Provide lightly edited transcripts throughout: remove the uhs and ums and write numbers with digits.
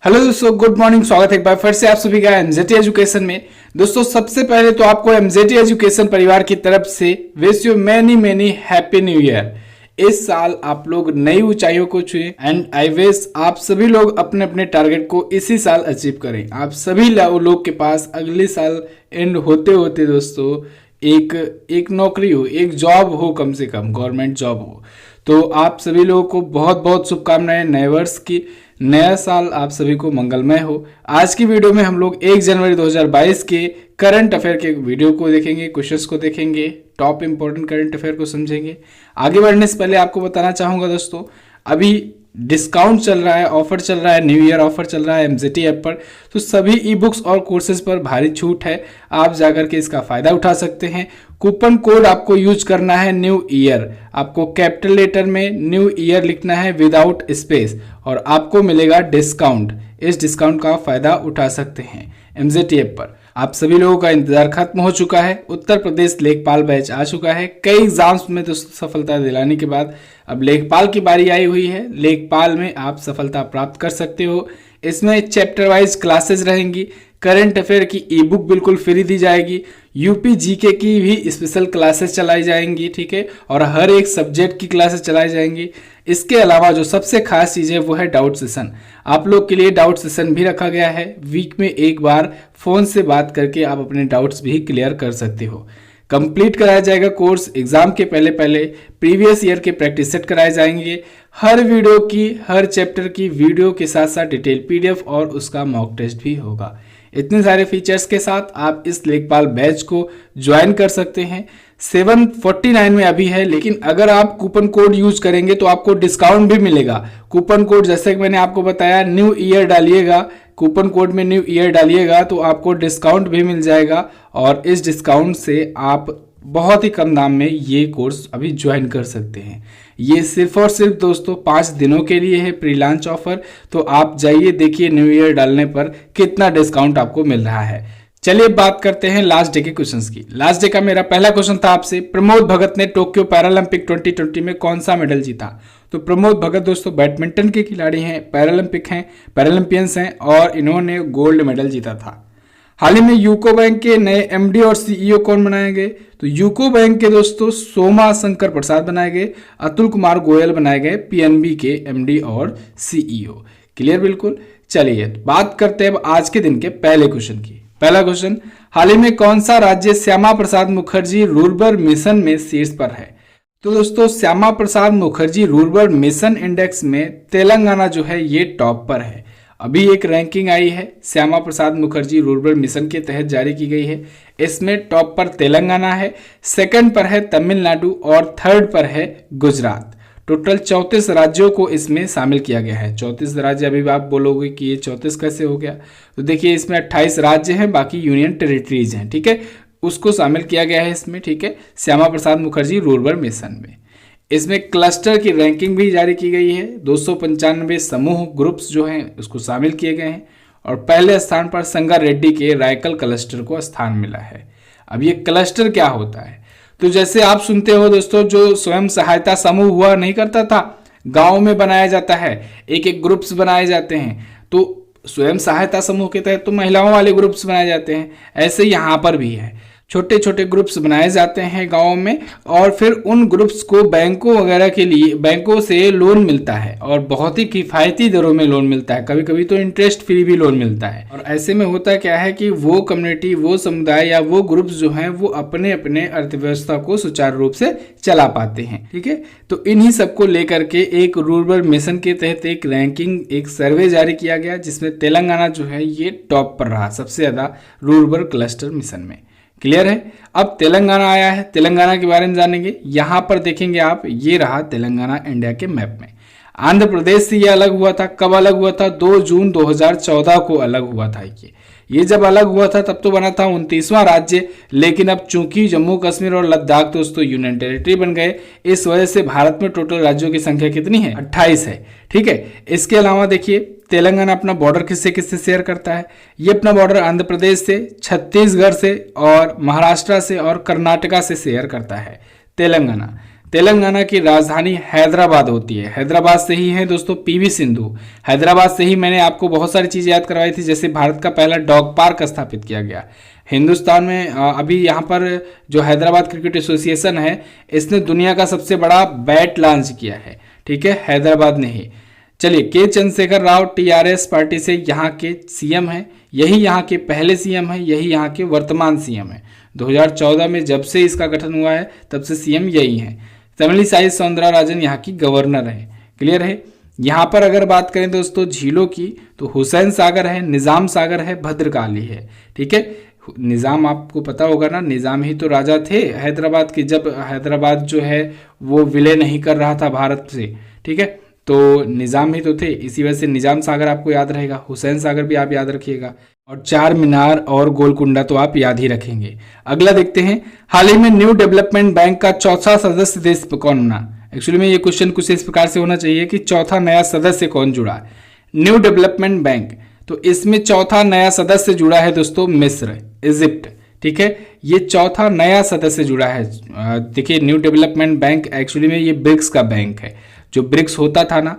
Hello दोस्तों, good morning. स्वागत है एक बार फिर से आप सभी का एमजेटी एजुकेशन में। दोस्तों सबसे पहले तो आपको एमजेटी एजुकेशन परिवार की तरफ से wish you many many happy new year. इस साल आप लोग नई ऊंचाइयों को छुए एंड आई विश आप सभी लोग अपने अपने टारगेट को इसी साल अचीव करें। आप सभी लोग के पास अगले साल एंड होते होते दोस्तों एक नौकरी हो, एक जॉब हो, कम से कम गवर्नमेंट जॉब हो। तो आप सभी लोगों को बहुत बहुत शुभकामनाएं नए वर्ष की। नया साल आप सभी को मंगलमय हो। आज की वीडियो में हम लोग 1 जनवरी 2022 के करंट अफेयर के वीडियो को देखेंगे, क्वेश्चंस को देखेंगे, टॉप इंपॉर्टेंट करंट अफेयर को समझेंगे। आगे बढ़ने से पहले आपको बताना चाहूँगा दोस्तों, अभी डिस्काउंट चल रहा है, ऑफर चल रहा है, न्यू ईयर ऑफर चल रहा है एमजेटी ऐप पर। तो सभी ई बुक्स और कोर्सेज पर भारी छूट है, आप जाकर के इसका फायदा उठा सकते हैं। कूपन कोड आपको यूज करना है न्यू ईयर। आपको कैपिटल लेटर में न्यू ईयर लिखना है विदाउट स्पेस और आपको मिलेगा डिस्काउंट। इस डिस्काउंट का फायदा उठा सकते हैं एमजेटी ऐप पर। आप सभी लोगों का इंतजार खत्म हो चुका है। उत्तर प्रदेश लेखपाल बैच आ चुका है। कई एग्जाम्स में तो सफलता दिलाने के बाद अब लेखपाल की बारी आई हुई है। लेखपाल में आप सफलता प्राप्त कर सकते हो। इसमें चैप्टर वाइज क्लासेस रहेंगी। करंट अफेयर की ई बुक बिल्कुल फ्री दी जाएगी। यूपी जीके की भी स्पेशल क्लासेस चलाई जाएंगी, ठीक है, और हर एक सब्जेक्ट की क्लासेस चलाई जाएंगी। इसके अलावा जो सबसे खास चीज़ है वो है डाउट सेशन। आप लोग के लिए डाउट सेशन भी रखा गया है। वीक में एक बार फ़ोन से बात करके आप अपने डाउट्स भी क्लियर कर सकते हो। कंप्लीट कराया जाएगा कोर्स। एग्जाम के पहले पहले प्रीवियस ईयर के प्रैक्टिस सेट कराए जाएंगे। हर वीडियो की, हर चैप्टर की वीडियो के साथ साथ डिटेल पीडीएफ और उसका मॉक टेस्ट भी होगा। इतने सारे फीचर्स के साथ आप इस लेखपाल बैच को ज्वाइन कर सकते हैं। 749 में अभी है, लेकिन अगर आप कूपन कोड यूज करेंगे तो आपको डिस्काउंट भी मिलेगा। कूपन कोड जैसे कि मैंने आपको बताया, न्यू ईयर डालिएगा, कूपन कोड में न्यू ईयर डालिएगा तो आपको डिस्काउंट भी मिल जाएगा और इस डिस्काउंट से आप बहुत ही कम दाम में ये कोर्स अभी ज्वाइन कर सकते हैं। ये सिर्फ और सिर्फ दोस्तों 5 दिनों के लिए है प्री लॉन्च ऑफर। तो आप जाइए, देखिए न्यू ईयर डालने पर कितना डिस्काउंट आपको मिल रहा है। चलिए बात करते हैं लास्ट डे के क्वेश्चंस की। लास्ट डे का मेरा पहला क्वेश्चन था आपसे, प्रमोद भगत ने टोक्यो पैरालंपिक 2020 में कौन सा मेडल जीता? तो प्रमोद भगत दोस्तों बैडमिंटन के खिलाड़ी हैं, पैरालंपियंस हैं और इन्होंने गोल्ड मेडल जीता था। हाल ही में यूको बैंक के नए एमडी और सीईओ कौन बनाए गए? तो यूको बैंक के दोस्तों सोमा शंकर प्रसाद बनाए गए। अतुल कुमार गोयल बनाए गए पीएनबी के एमडी और सीईओ। क्लियर बिल्कुल। चलिए बात करते हैं अब आज के दिन के पहले क्वेश्चन की। पहला क्वेश्चन, हाल ही में कौन सा राज्य श्यामा प्रसाद मुखर्जी रूरल मिशन में शीर्ष पर है? तो दोस्तों Shyama Prasad Mukherjee rural mission index में तेलंगाना जो है ये टॉप पर है। अभी एक रैंकिंग आई है श्यामा प्रसाद मुखर्जी रूरल मिशन के तहत जारी की गई है। इसमें टॉप पर तेलंगाना है, सेकंड पर है तमिलनाडु और थर्ड पर है गुजरात। टोटल 34 राज्यों को इसमें शामिल किया गया है। 34 राज्य, अभी आप बोलोगे कि ये 34 कैसे हो गया? तो देखिए इसमें 28 राज्य हैं, बाकी यूनियन टेरिटरीज हैं, ठीक है, उसको शामिल किया गया है इसमें, ठीक है, श्यामा प्रसाद मुखर्जी रूरल मिशन में। इसमें क्लस्टर की रैंकिंग भी जारी की गई है। 295 समूह ग्रुप्स जो हैं उसको शामिल किए गए हैं और पहले स्थान पर संगा रेड्डी के रायकल क्लस्टर को स्थान मिला है। अब ये क्लस्टर क्या होता है? तो जैसे आप सुनते हो दोस्तों, जो स्वयं सहायता समूह हुआ नहीं करता था, गाँव में बनाया जाता है, एक एक ग्रुप्स बनाए जाते हैं। तो स्वयं सहायता समूह के तहत तो महिलाओं वाले ग्रुप्स बनाए जाते हैं, ऐसे यहाँ पर भी है। छोटे छोटे ग्रुप्स बनाए जाते हैं गाँव में और फिर उन ग्रुप्स को बैंकों वगैरह के लिए, बैंकों से लोन मिलता है और बहुत ही किफ़ायती दरों में लोन मिलता है। कभी कभी तो इंटरेस्ट फ्री भी लोन मिलता है। और ऐसे में होता क्या है कि वो कम्युनिटी, वो समुदाय या वो ग्रुप्स जो हैं वो अपने अपने अर्थव्यवस्था को सुचारू रूप से चला पाते हैं, ठीक है। तो इन्हीं सबको लेकर के एक रूरल मिशन के तहत एक रैंकिंग, एक सर्वे जारी किया गया जिसमें तेलंगाना जो है ये टॉप पर रहा सबसे ज़्यादा रूरल क्लस्टर मिशन में। क्लियर है। अब तेलंगाना आया है, तेलंगाना के बारे में जानेंगे। यहाँ पर देखेंगे आप, ये रहा तेलंगाना इंडिया के मैप में। आंध्र प्रदेश से ये अलग हुआ था। कब अलग हुआ था? 2 जून 2014 को अलग हुआ था। ये जब अलग हुआ था तब तो बना था 29वां राज्य, लेकिन अब चूंकि जम्मू कश्मीर और लद्दाख दोस्तों यूनियन टेरिटरी बन गए, इस वजह से भारत में टोटल राज्यों की संख्या कितनी है? 28 है, ठीक है। इसके अलावा देखिए तेलंगाना अपना बॉर्डर किससे किससे शेयर करता है? ये अपना बॉर्डर आंध्र प्रदेश से, छत्तीसगढ़ से और महाराष्ट्र से और कर्नाटका से शेयर करता है तेलंगाना। तेलंगाना की राजधानी हैदराबाद होती है। हैदराबाद से ही है दोस्तों पीवी सिंधु। हैदराबाद से ही मैंने आपको बहुत सारी चीज़ याद करवाई थी, जैसे भारत का पहला डॉग पार्क स्थापित किया गया हिंदुस्तान में। अभी यहाँ पर जो हैदराबाद क्रिकेट एसोसिएशन है, इसने दुनिया का सबसे बड़ा बैट लॉन्च किया है, ठीक है, हैदराबाद ने ही। चलिए, के चंद्रशेखर राव टीआरएस पार्टी से यहाँ के सीएम हैं। यही यहाँ के पहले सीएम हैं, यही यहाँ के वर्तमान सीएम हैं। 2014 में जब से इसका गठन हुआ है तब से सीएम यही हैं। तमिलिसाई सौंदरराजन यहाँ की गवर्नर है। क्लियर है। यहाँ पर अगर बात करें दोस्तों झीलों की, तो हुसैन सागर है, निज़ाम सागर है, भद्रकाली है, ठीक है। निज़ाम आपको पता होगा ना, निज़ाम ही तो राजा थे हैदराबाद के, जब हैदराबाद जो है वो विलय नहीं कर रहा था भारत से, ठीक है, तो निज़ाम ही तो थे। इसी वजह से निज़ाम सागर आपको याद रहेगा, हुसैन सागर भी आप याद रखिएगा, और चार मीनार और गोलकुंडा तो आप याद ही रखेंगे। अगला देखते हैं, हाल ही में न्यू डेवलपमेंट बैंक का चौथा सदस्य देश कौन बना। एक्चुअली में ये क्वेश्चन कुछ इस प्रकार से होना चाहिए कि चौथा नया सदस्य कौन जुड़ा। न्यू डेवलपमेंट बैंक, तो इसमें चौथा नया सदस्य जुड़ा है दोस्तों मिस्र, इजिप्ट, ठीक है। ये चौथा नया सदस्य जुड़ा है। देखिए, न्यू डेवलपमेंट बैंक एक्चुअली में ये ब्रिक्स का बैंक है। जो ब्रिक्स होता था ना,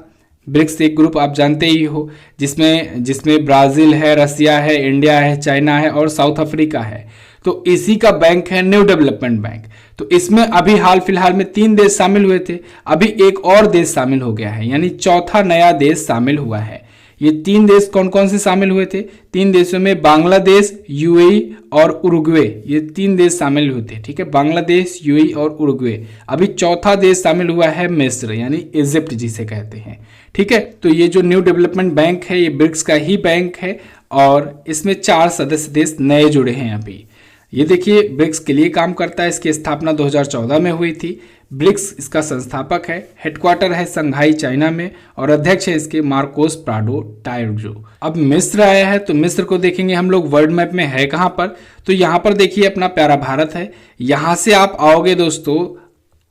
ब्रिक्स एक ग्रुप आप जानते ही हो, जिसमें ब्राज़ील है, रसिया है, इंडिया है, चाइना है और साउथ अफ्रीका है। तो इसी का बैंक है न्यू डेवलपमेंट बैंक। तो इसमें अभी हाल फिलहाल में 3 देश शामिल हुए थे, अभी एक और देश शामिल हो गया है, यानी चौथा नया देश शामिल हुआ है। ये 3 देश कौन कौन से शामिल हुए थे? 3 देशों में बांग्लादेश, यूएई और उरुग्वे, ये 3 देश शामिल हुए थे, ठीक है। बांग्लादेश, यूएई और उरुग्वे। अभी चौथा देश शामिल हुआ है मिस्र, यानी इजिप्ट जिसे कहते हैं, ठीक है। तो ये जो न्यू डेवलपमेंट बैंक है, ये ब्रिक्स का ही बैंक है और इसमें 4 सदस्य देश नए जुड़े हैं अभी। ये देखिए, ब्रिक्स के लिए काम करता है। इसकी स्थापना 2014 में हुई थी। ब्रिक्स इसका संस्थापक है, हेडक्वार्टर है संघाई चाइना में और अध्यक्ष है इसके मार्कोस प्राडो टायरजो। अब मिस्र आया है, तो मिस्र को देखेंगे हम लोग वर्ल्ड मैप में है कहाँ पर। तो यहाँ पर देखिए अपना प्यारा भारत है। यहाँ से आप आओगे दोस्तों,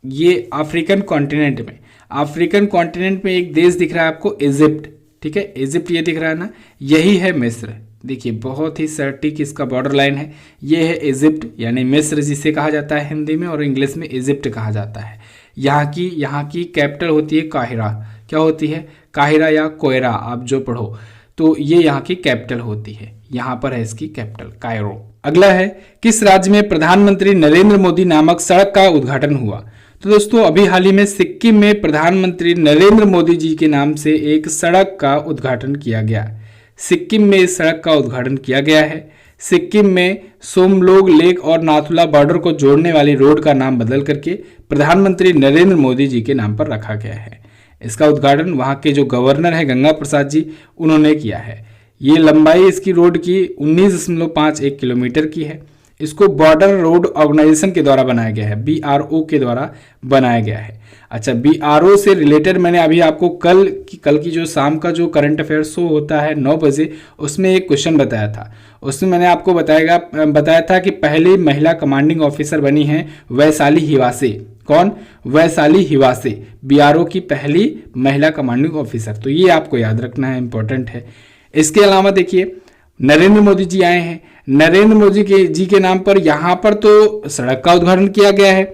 ये अफ्रीकन कॉन्टिनेंट में, अफ्रीकन कॉन्टिनेंट में एक देश दिख रहा है आपको, इजिप्ट, ठीक है। इजिप्ट ये दिख रहा है ना, यही है मिस्र। देखिए बहुत ही सटीक इसका बॉर्डर लाइन है। ये है इजिप्ट, यानी मिस्र जिसे कहा जाता है हिंदी में, और इंग्लिश में इजिप्ट कहा जाता है। यहाँ की कैपिटल होती है काहिरा। क्या होती है? काहिरा या कोयरा, आप जो पढ़ो, तो ये यहाँ की कैपिटल होती है। यहाँ पर है इसकी कैपिटल कायरो। अगला है, किस राज्य में प्रधानमंत्री नरेंद्र मोदी नामक सड़क का उद्घाटन हुआ? तो दोस्तों अभी हाल ही में सिक्किम में प्रधानमंत्री नरेंद्र मोदी जी के नाम से एक सड़क का उद्घाटन किया गया। सिक्किम में इस सड़क का उद्घाटन किया गया है। सिक्किम में सोमलोग लेक और नाथुला बॉर्डर को जोड़ने वाली रोड का नाम बदल करके प्रधानमंत्री नरेंद्र मोदी जी के नाम पर रखा गया है। इसका उद्घाटन वहाँ के जो गवर्नर है गंगा प्रसाद जी, उन्होंने किया है। ये लंबाई इसकी रोड की 19.51 किलोमीटर की है। इसको बॉर्डर रोड ऑर्गेनाइजेशन के द्वारा बनाया गया है, BRO के द्वारा बनाया गया है। अच्छा, BRO से रिलेटेड मैंने अभी आपको कल की जो शाम का जो करंट अफेयर शो होता है 9 बजे, उसमें एक क्वेश्चन बताया था। उसमें मैंने आपको बताया था कि पहली महिला कमांडिंग ऑफिसर बनी हैं वैशाली हिवासे। कौन? वैशाली हिवासे, BRO की पहली महिला कमांडिंग ऑफिसर। तो ये आपको याद रखना है, इंपॉर्टेंट है। इसके अलावा देखिए, नरेंद्र मोदी जी आए हैं। नरेंद्र मोदी जी के नाम पर यहाँ पर तो सड़क का उद्घाटन किया गया है।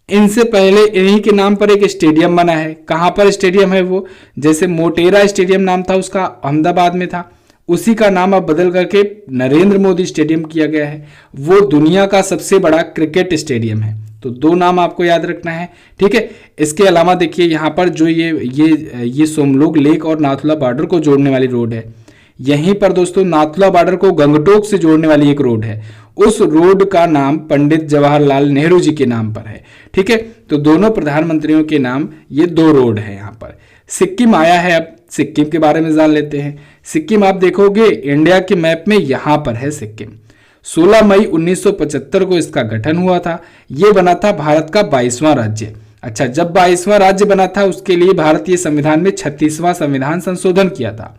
इनसे पहले इन्हीं के नाम पर एक स्टेडियम बना है। कहाँ पर स्टेडियम है वो? जैसे मोटेरा स्टेडियम नाम था उसका, अहमदाबाद में था, उसी का नाम अब बदल करके नरेंद्र मोदी स्टेडियम किया गया है। वो दुनिया का सबसे बड़ा क्रिकेट स्टेडियम है। तो 2 नाम आपको याद रखना है, ठीक है। इसके अलावा देखिए यहाँ पर जो ये सोमलोग लेक और नाथुला बॉर्डर को जोड़ने वाली रोड है। यहीं पर दोस्तों नाथुला बॉर्डर को गंगटोक से जोड़ने वाली एक रोड है। उस रोड का नाम पंडित जवाहरलाल नेहरू जी के नाम पर है, ठीक है। तो दोनों प्रधानमंत्रियों के नाम ये 2 रोड है यहाँ पर। सिक्किम आया है, अब सिक्किम के बारे में जान लेते हैं। सिक्किम आप देखोगे इंडिया के मैप में यहाँ पर है सिक्किम। 16 मई 1975 को इसका गठन हुआ था। ये बना था भारत का 22वां राज्य। अच्छा, जब 22वां राज्य बना था उसके लिए भारतीय संविधान में 36वां संविधान संशोधन किया था।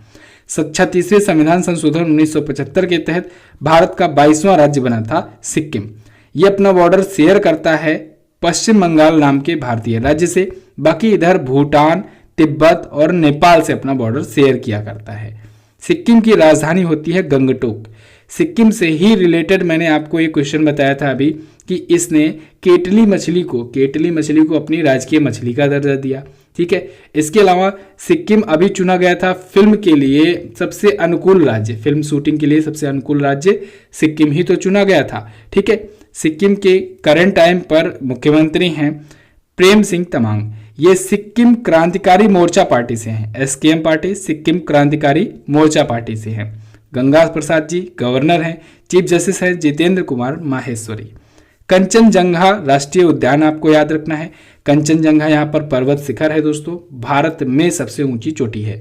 36वें संविधान संशोधन 1975 के तहत भारत का 22वां राज्य बना था सिक्किम। ये अपना बॉर्डर शेयर करता है पश्चिम बंगाल नाम के भारतीय राज्य से। बाकी इधर भूटान, तिब्बत और नेपाल से अपना बॉर्डर शेयर किया करता है। सिक्किम की राजधानी होती है गंगटोक। सिक्किम से ही रिलेटेड मैंने आपको एक क्वेश्चन बताया था अभी कि इसने केटली मछली को अपनी राजकीय मछली का दर्जा दिया। ठीक है, इसके अलावा सिक्किम अभी चुना गया था फिल्म के लिए सबसे अनुकूल राज्य, फिल्म शूटिंग के लिए सबसे अनुकूल राज्य सिक्किम ही तो चुना गया था। ठीक है, सिक्किम के करंट टाइम पर मुख्यमंत्री हैं प्रेम सिंह तमांग। ये सिक्किम क्रांतिकारी मोर्चा पार्टी से हैं, एसकेएम पार्टी सिक्किम क्रांतिकारी मोर्चा पार्टी से हैं। गंगा प्रसाद जी गवर्नर हैं। चीफ जस्टिस है जितेंद्र कुमार माहेश्वरी। कंचनजंगा राष्ट्रीय उद्यान आपको याद रखना है। कंचनजंगा यहाँ पर पर्वत शिखर है दोस्तों, भारत में सबसे ऊंची चोटी है।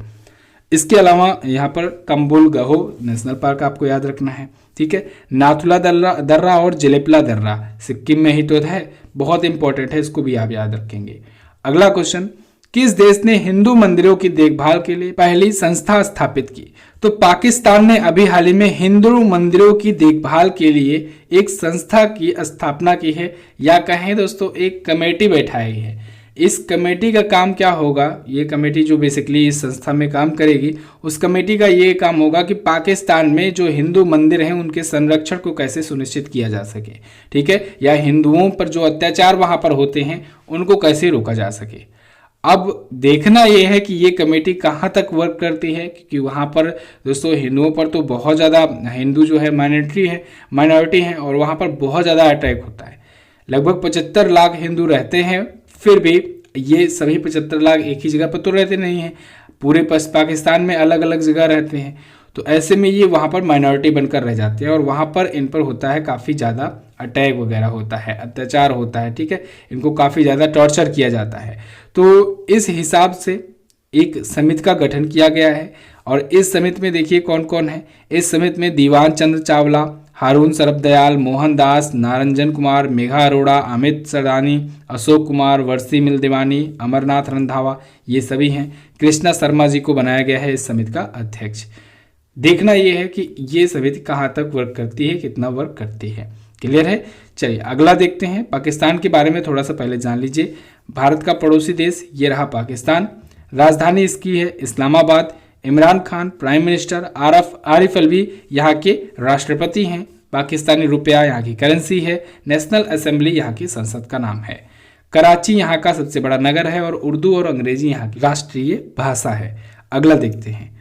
इसके अलावा यहाँ पर कंबुल गहो नेशनल पार्क आपको याद रखना है। ठीक है, नाथुला दर्रा और जलेपला दर्रा सिक्किम में ही तो है, बहुत इंपॉर्टेंट है, इसको भी आप याद रखेंगे। अगला क्वेश्चन, किस देश ने हिंदू मंदिरों की देखभाल के लिए पहली संस्था स्थापित की? तो पाकिस्तान ने अभी हाल ही में हिंदू मंदिरों की देखभाल के लिए एक संस्था की स्थापना की है, या कहें दोस्तों एक कमेटी बैठाई है। इस कमेटी का काम क्या होगा? ये कमेटी जो बेसिकली इस संस्था में काम करेगी, उस कमेटी का ये काम होगा कि पाकिस्तान में जो हिंदू मंदिर हैं उनके संरक्षण को कैसे सुनिश्चित किया जा सके। ठीक है, या हिंदुओं पर जो अत्याचार वहां पर होते हैं उनको कैसे रोका जा सके। अब देखना यह है कि ये कमेटी कहाँ तक वर्क करती है, क्योंकि वहाँ पर दोस्तों हिंदुओं पर तो बहुत ज़्यादा, हिंदू जो है माइनॉरिटी है और वहाँ पर बहुत ज़्यादा अटैक होता है। लगभग 75 लाख हिंदू रहते हैं, फिर भी ये सभी 75 लाख एक ही जगह पर तो रहते नहीं हैं, पूरे पाकिस्तान में अलग अलग जगह रहते हैं। तो ऐसे में ये वहाँ पर माइनॉरिटी बनकर रह जाते हैं और वहाँ पर इन पर होता है काफ़ी ज़्यादा अटैक वगैरह होता है, अत्याचार होता है। ठीक है, इनको काफ़ी ज़्यादा टॉर्चर किया जाता है। तो इस हिसाब से एक समिति का गठन किया गया है और इस समिति में देखिए कौन कौन है। इस समिति में दीवान चंद्र चावला, हारून सरबदयाल, मोहन दास, नारंजन कुमार, मेघा अरोड़ा, अमित सरदानी, अशोक कुमार, वर्षी मिलदेवानी, अमरनाथ रंधावा, ये सभी हैं। कृष्णा शर्मा जी को बनाया गया है इस समिति का अध्यक्ष। देखना यह है कि ये समिति कहाँ तक वर्क करती है, कितना वर्क करती है। क्लियर है? चलिए अगला देखते हैं। पाकिस्तान के बारे में थोड़ा सा पहले जान लीजिए। भारत का पड़ोसी देश ये रहा पाकिस्तान। राजधानी इसकी है इस्लामाबाद। इमरान खान प्राइम मिनिस्टर, आरिफ अलवी यहाँ के राष्ट्रपति हैं। पाकिस्तानी रुपया यहाँ की करेंसी है। नेशनल असेंबली यहाँ की संसद का नाम है। कराची यहाँ का सबसे बड़ा नगर है और उर्दू और अंग्रेजी यहाँ की राष्ट्रीय भाषा है। अगला देखते हैं।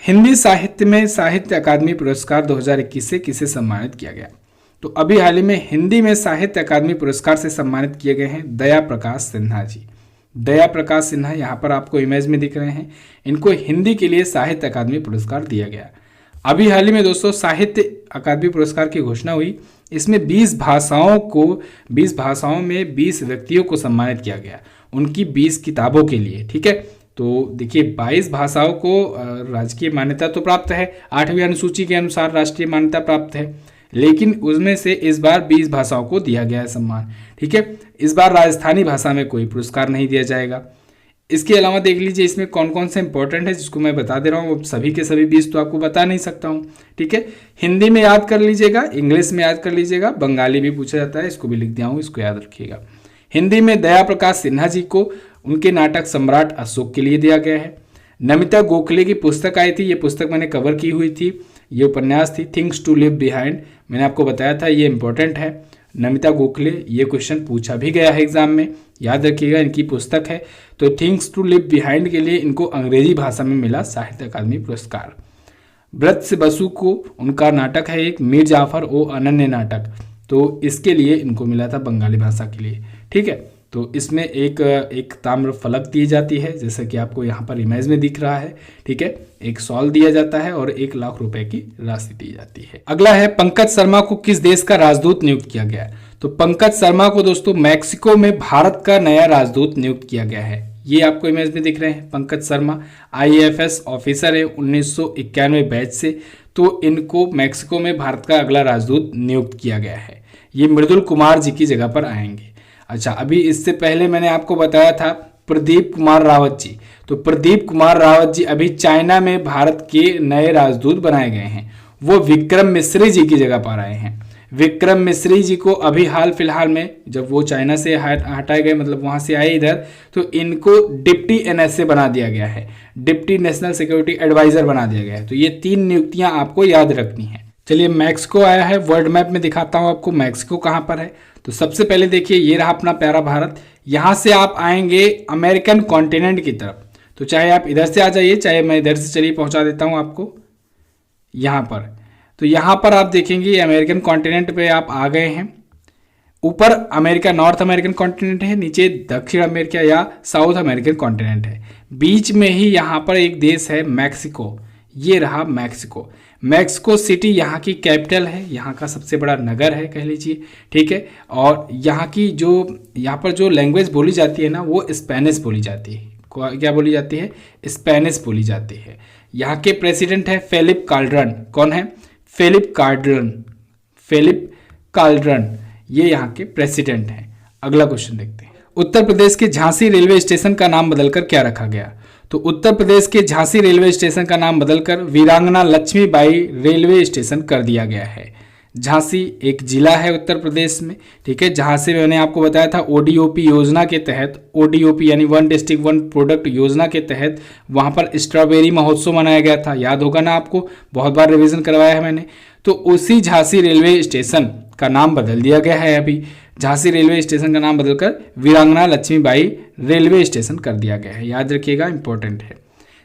हिंदी साहित्य में साहित्य अकादमी पुरस्कार 2021 से किसे सम्मानित किया गया? तो अभी हाल ही में हिंदी में साहित्य अकादमी पुरस्कार से सम्मानित किए गए हैं दया प्रकाश सिन्हा जी। दया प्रकाश सिन्हा यहाँ पर आपको इमेज में दिख रहे हैं। इनको हिंदी के लिए साहित्य अकादमी पुरस्कार दिया गया। अभी हाल ही में दोस्तों साहित्य अकादमी पुरस्कार की घोषणा हुई। इसमें 20 भाषाओं में 20 व्यक्तियों को सम्मानित किया गया उनकी 20 किताबों के लिए। ठीक है, तो देखिए 22 भाषाओं को राजकीय मान्यता तो प्राप्त है, 8वीं अनुसूची के अनुसार राष्ट्रीय मान्यता प्राप्त है, लेकिन उसमें से इस बार 20 भाषाओं को दिया गया है सम्मान। ठीक है, इस बार राजस्थानी भाषा में कोई पुरस्कार नहीं दिया जाएगा। इसके अलावा देख लीजिए इसमें कौन कौन से इंपॉर्टेंट है जिसको मैं बता दे रहा हूँ। सभी के सभी 20 तो आपको बता नहीं सकता हूँ। ठीक है, हिंदी में याद कर लीजिएगा, इंग्लिश में याद कर लीजिएगा, बंगाली भी पूछा जाता है, इसको भी लिख दिया हूँ, इसको याद रखिएगा। हिंदी में दया प्रकाश सिन्हा जी को उनके नाटक सम्राट अशोक के लिए दिया गया है। नमिता गोखले की पुस्तक आई थी, ये पुस्तक मैंने कवर की हुई थी, ये उपन्यास थी थिंग्स टू लिव बिहाइंड। मैंने आपको बताया था ये इंपॉर्टेंट है। नमिता गोखले, ये क्वेश्चन पूछा भी गया है एग्जाम में, याद रखिएगा, इनकी पुस्तक है। तो थिंग्स टू लिव बिहाइंड के लिए इनको अंग्रेजी भाषा में मिला साहित्य अकादमी पुरस्कार। ब्रत्स बसु को उनका नाटक है एक मीर जाफर ओ अनन्य नाटक, तो इसके लिए इनको मिला था बंगाली भाषा के लिए। ठीक है, तो इसमें एक ताम्र फलक दी जाती है, जैसे कि आपको यहाँ पर इमेज में दिख रहा है। ठीक है, एक शॉल दिया जाता है और 1 लाख रुपए की राशि दी जाती है। अगला है पंकज शर्मा को किस देश का राजदूत नियुक्त किया गया? तो पंकज शर्मा को दोस्तों मैक्सिको में भारत का नया राजदूत नियुक्त किया गया है। ये आपको इमेज में दिख रहे हैं। पंकज शर्मा IAFS ऑफिसर है 1991 बैच से, तो इनको मैक्सिको में भारत का अगला राजदूत नियुक्त किया गया है। ये मृदुल कुमार जी की जगह पर आएंगे। अच्छा, अभी इससे पहले मैंने आपको बताया था प्रदीप कुमार रावत जी, तो प्रदीप कुमार रावत जी अभी चाइना में भारत के नए राजदूत बनाए गए हैं। वो विक्रम मिश्री जी की जगह पर आए हैं। विक्रम मिश्री जी को अभी हाल फिलहाल में, जब वो चाइना से हटाए गए, मतलब वहां से आए इधर, तो इनको डिप्टी NSA बना दिया गया है, डिप्टी नेशनल सिक्योरिटी एडवाइजर बना दिया गया है। तो ये 3 नियुक्तियां आपको याद रखनी है। चलिए मैक्सिको आया है, वर्ल्ड मैप में दिखाता हूँ आपको मैक्सिको कहाँ पर है। तो सबसे पहले देखिए ये रहा अपना प्यारा भारत। यहाँ से आप आएंगे अमेरिकन कॉन्टिनेंट की तरफ, तो चाहे आप इधर से आ जाइए चाहे मैं इधर से चलिए पहुँचा देता हूँ आपको यहाँ पर। तो यहाँ पर आप देखेंगे अमेरिकन कॉन्टिनेंट पे आप आ गए हैं। ऊपर अमेरिका नॉर्थ अमेरिकन कॉन्टिनेंट है, नीचे दक्षिण अमेरिका या साउथ अमेरिकन कॉन्टिनेंट है। बीच में ही यहाँ पर एक देश है मैक्सिको, ये रहा मैक्सिको। मैक्सिको सिटी यहाँ की कैपिटल है, यहाँ का सबसे बड़ा नगर है कह लीजिए, ठीक है। और यहाँ की यहाँ पर जो लैंग्वेज बोली जाती है ना वो स्पेनिश बोली जाती है। क्या बोली जाती है? स्पेनिश बोली जाती है। यहाँ के प्रेसिडेंट है फेलिप काल्ड्रन। कौन है? फेलिप काल्ड्रन। फेलिप काल्ड्रन ये यहाँ के प्रेसिडेंट हैं। अगला क्वेश्चन देखते हैं। उत्तर प्रदेश के झांसी रेलवे स्टेशन का नाम बदलकर क्या रखा गया? तो उत्तर प्रदेश के झांसी रेलवे स्टेशन का नाम बदलकर वीरांगना लक्ष्मीबाई रेलवे स्टेशन कर दिया गया है। झांसी एक जिला है उत्तर प्रदेश में, ठीक है। जहाँ से मैंने आपको बताया था ओडीओपी योजना के तहत, ओडीओपी यानी वन डिस्ट्रिक्ट वन प्रोडक्ट योजना के तहत वहाँ पर स्ट्रॉबेरी महोत्सव मनाया गया था। याद होगा ना आपको, बहुत बार रिवीजन करवाया है मैंने। तो उसी झांसी रेलवे स्टेशन का नाम बदल दिया गया है। अभी झांसी रेलवे स्टेशन का नाम बदलकर वीरांगना लक्ष्मीबाई रेलवे स्टेशन कर दिया गया है। याद रखिएगा, इंपॉर्टेंट है।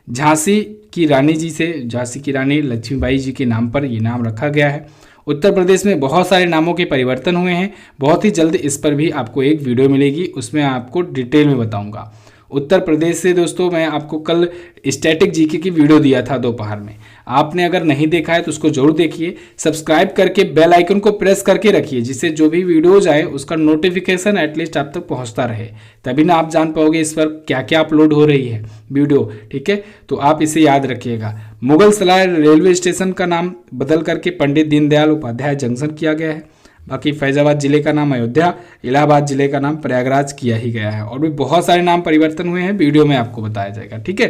झांसी की रानी जी से, झांसी की रानी लक्ष्मीबाई जी के नाम पर ये नाम रखा गया है। उत्तर प्रदेश में बहुत सारे नामों के परिवर्तन हुए हैं। बहुत ही जल्द इस पर भी आपको एक वीडियो मिलेगी, उसमें आपको डिटेल में बताऊंगा। उत्तर प्रदेश से दोस्तों मैं आपको कल स्टैटिक जीके की वीडियो दिया था दोपहर में, आपने अगर नहीं देखा है तो उसको जरूर देखिए। सब्सक्राइब करके बेल आइकन को प्रेस करके रखिए, जिससे जो भी वीडियोज आए उसका नोटिफिकेशन एटलीस्ट आप तक पहुंचता रहे, तभी ना आप जान पाओगे इस पर क्या क्या अपलोड हो रही है वीडियो, ठीक है। तो आप इसे याद रखिएगा। मुगल सराय रेलवे स्टेशन का नाम बदल करके पंडित दीनदयाल उपाध्याय जंक्शन किया गया है। बाकी फैजाबाद जिले का नाम अयोध्या, इलाहाबाद जिले का नाम प्रयागराज किया ही गया है। और भी बहुत सारे नाम परिवर्तन हुए हैं, वीडियो में आपको बताया जाएगा, ठीक है।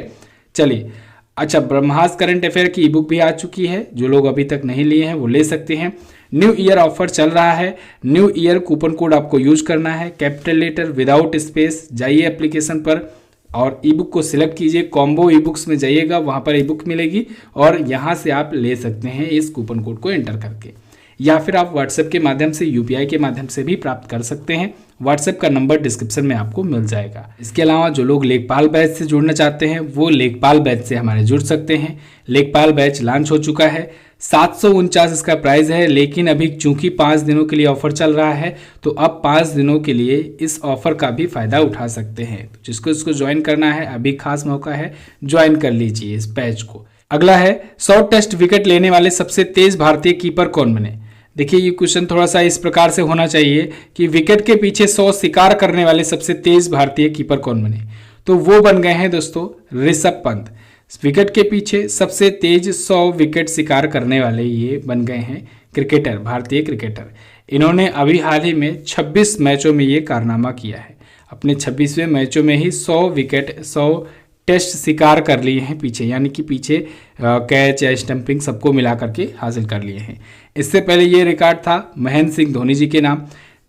चलिए, अच्छा, ब्रह्मास करंट अफेयर की ई बुक भी आ चुकी है, जो लोग अभी तक नहीं लिए हैं वो ले सकते हैं। न्यू ईयर ऑफर चल रहा है, न्यू ईयर कूपन कोड आपको यूज करना है, कैपिटल लेटर विदाउट स्पेस। जाइए एप्लीकेशन पर और ई बुक को सिलेक्ट कीजिए, कॉम्बो ई बुक्स में जाइएगा, वहाँ पर ई बुक मिलेगी और यहाँ से आप ले सकते हैं इस कूपन कोड को एंटर करके, या फिर आप व्हाट्सएप के माध्यम से, यूपीआई के माध्यम से भी प्राप्त कर सकते हैं। व्हाट्सएप का नंबर डिस्क्रिप्शन में आपको मिल जाएगा। इसके अलावा जो लोग लेखपाल बैच से जुड़ना चाहते हैं वो लेखपाल बैच से हमारे जुड़ सकते हैं। लेखपाल बैच लॉन्च हो चुका है, 749 इसका प्राइस है, लेकिन अभी चूंकि 5 दिनों के लिए ऑफर चल रहा है तो अब 5 दिनों के लिए इस ऑफर का भी फायदा उठा सकते हैं। तो जिसको इसको ज्वाइन करना है अभी खास मौका है, ज्वाइन कर लीजिए इस बैच को। अगला है 100 टेस्ट विकेट लेने वाले सबसे तेज भारतीय कीपर कौन बने? देखिए ये क्वेश्चन थोड़ा सा इस प्रकार से होना चाहिए कि विकेट के पीछे 100 शिकार करने वाले सबसे तेज भारतीय कीपर कौन बने? तो वो बन गए हैं दोस्तों ऋषभ पंत। विकेट के पीछे सबसे तेज 100 विकेट शिकार करने वाले ये बन गए हैं क्रिकेटर, भारतीय क्रिकेटर। इन्होंने अभी हाल ही में 26 मैचों में ये कारनामा किया है। अपने 26वें मैचों में ही 100 विकेट, 100 टेस्ट शिकार कर लिए हैं पीछे, यानी कि पीछे कैच या स्टंपिंग सबको मिला करके हासिल कर लिए हैं। इससे पहले ये रिकॉर्ड था महेंद्र सिंह धोनी जी के नाम,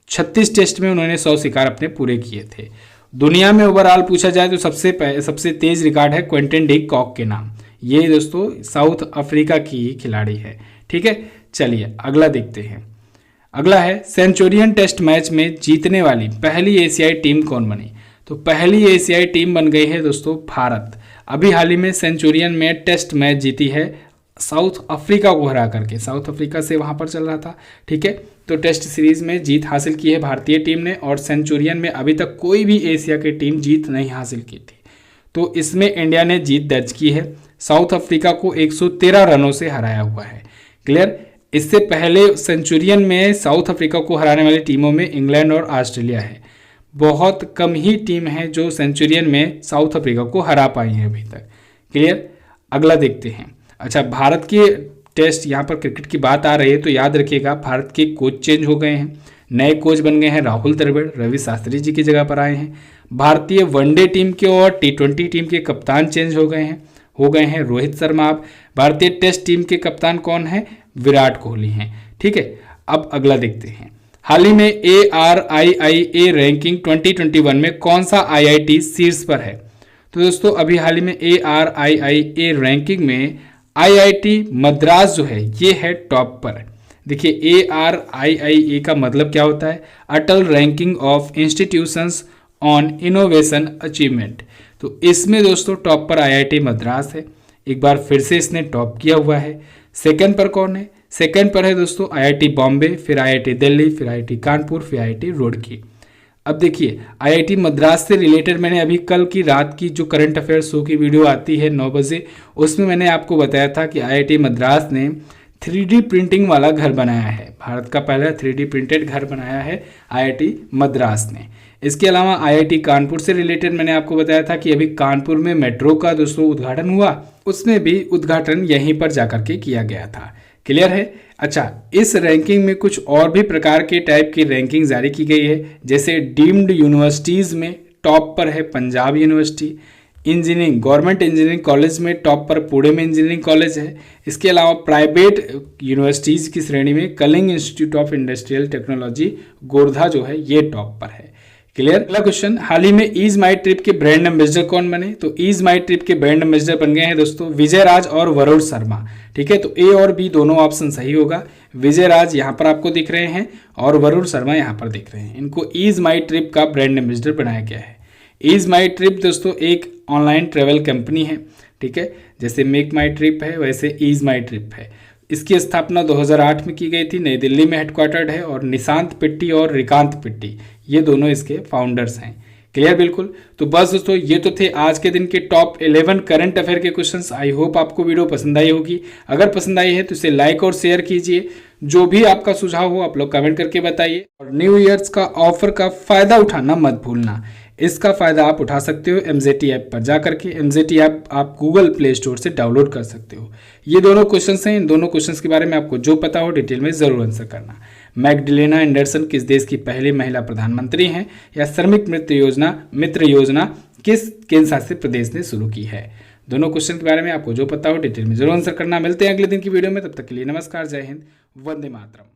36 टेस्ट में उन्होंने 100 शिकार अपने पूरे किए थे। दुनिया में ओवरऑल पूछा जाए तो सबसे तेज रिकॉर्ड है क्विंटन डी कॉक के नाम। ये दोस्तों साउथ अफ्रीका की ही खिलाड़ी है, ठीक है। चलिए अगला देखते हैं। अगला है सेंचुरियन टेस्ट मैच में जीतने वाली पहली एशियाई टीम कौन बनी? तो पहली एशियाई टीम बन गई है दोस्तों भारत। अभी हाल ही में सेंचुरियन में टेस्ट मैच जीती है साउथ अफ्रीका को हरा करके, साउथ अफ्रीका से वहाँ पर चल रहा था, ठीक है। तो टेस्ट सीरीज में जीत हासिल की है भारतीय टीम ने, और सेंचुरियन में अभी तक कोई भी एशिया की टीम जीत नहीं हासिल की थी। तो इसमें इंडिया ने जीत दर्ज की है, साउथ अफ्रीका को 113 रनों से हराया हुआ है। क्लियर। इससे पहले सेंचुरियन में साउथ अफ्रीका को हराने वाली टीमों में इंग्लैंड और ऑस्ट्रेलिया है। बहुत कम ही टीम है जो सेंचुरियन में साउथ अफ्रीका को हरा पाई है अभी तक। क्लियर। अगला देखते हैं। अच्छा, भारत के टेस्ट, यहाँ पर क्रिकेट की बात आ रही है तो याद रखिएगा भारत के कोच चेंज हो गए हैं, नए कोच बन गए हैं राहुल द्रविड़, रवि शास्त्री जी की जगह पर आए हैं। भारतीय वनडे टीम के और T20 टीम के कप्तान चेंज हो गए हैं रोहित शर्मा। अब भारतीय टेस्ट टीम के कप्तान कौन है? विराट कोहली हैं, ठीक है। अब अगला देखते हैं। हाल ही में ARIIA रैंकिंग 2021 में कौन सा IIT शीर्ष पर है? तो दोस्तों अभी हाल ही में ARIIA रैंकिंग में आईआईटी मद्रास जो है ये है टॉप पर। देखिए ARIIA का मतलब क्या होता है, Atal ranking of institutions on innovation achievement. तो इसमें दोस्तों टॉप पर आईआईटी मद्रास है, एक बार फिर से इसने टॉप किया हुआ है। सेकंड पर कौन है, सेकंड पर है दोस्तों आईआईटी बॉम्बे, फिर आईआईटी दिल्ली, फिर आईआईटी कानपुर, फिर आईआईटी रुड़की। अब देखिए आईआईटी मद्रास से रिलेटेड मैंने अभी कल की रात की जो करंट अफेयर्स शो की वीडियो आती है 9 बजे, उसमें मैंने आपको बताया था कि आईआईटी मद्रास ने 3D प्रिंटिंग वाला घर बनाया है, भारत का पहला 3D प्रिंटेड घर बनाया है आईआईटी मद्रास ने। इसके अलावा आईआईटी कानपुर से रिलेटेड मैंने आपको बताया था कि अभी कानपुर में मेट्रो का दोस्तों उद्घाटन हुआ, उसमें भी उद्घाटन यहीं पर जाकर के किया गया था। क्लियर है। अच्छा, इस रैंकिंग में कुछ और भी प्रकार के टाइप की रैंकिंग जारी की गई है, जैसे डीम्ड यूनिवर्सिटीज़ में टॉप पर है Punjab university, engineering government engineering college में टॉप पर पुणे में इंजीनियरिंग कॉलेज है। इसके अलावा प्राइवेट यूनिवर्सिटीज़ की श्रेणी में Kalinga institute of industrial technology Khordha जो है ये टॉप पर है। क्लियर। अगला क्वेश्चन, हाल ही में ईज माई ट्रिप के ब्रांड एम्बेसडर कौन बने? तो ईज माई ट्रिप के ब्रांड एम्बेसडर बन गए हैं दोस्तों विजय राज और वरुण शर्मा। ठीक है, तो ए और बी दोनों ऑप्शन सही होगा। विजय राज यहाँ पर आपको दिख रहे हैं और वरुण शर्मा यहाँ पर दिख रहे हैं। इनको ईज माई ट्रिप का ब्रांड एम्बेसडर बनाया गया है। ईज माई ट्रिप दोस्तों एक ऑनलाइन ट्रेवल कंपनी है। ठीक है, जैसे मेक माई ट्रिप है वैसे ईज माई ट्रिप है। इसकी स्थापना 2008 में की गई थी, नई दिल्ली में हेडक्वार्टर्ड है और निशांत पिट्टी और रिकांत पिट्टी ये दोनों इसके फाउंडर्स हैं। क्लियर बिल्कुल। तो बस दोस्तों ये तो थे आज के दिन के टॉप 11 करंट अफेयर के क्वेश्चंस। आई होप आपको वीडियो पसंद आई होगी। अगर पसंद आई है तो इसे लाइक और शेयर कीजिए। जो भी आपका सुझाव हो आप लोग कमेंट करके बताइए। और न्यू ईयर्स का ऑफर का फायदा उठाना मत भूलना। इसका फ़ायदा आप उठा सकते हो MZT ऐप पर जा करके। MZT ऐप आप गूगल प्ले स्टोर से डाउनलोड कर सकते हो। ये दोनों क्वेश्चंस हैं, इन दोनों क्वेश्चंस के बारे में आपको जो पता हो डिटेल में ज़रूर आंसर करना। मैगडलेना एंडरसन किस देश की पहली महिला प्रधानमंत्री हैं? या श्रमिक मित्र योजना किस केंद्र शासित प्रदेश ने शुरू की है? दोनों क्वेश्चन के बारे में आपको जो पता हो डिटेल में जरूर आंसर करना। मिलते हैं अगले दिन की वीडियो में, तब तक के लिए नमस्कार, जय हिंद, वंदे मातरम।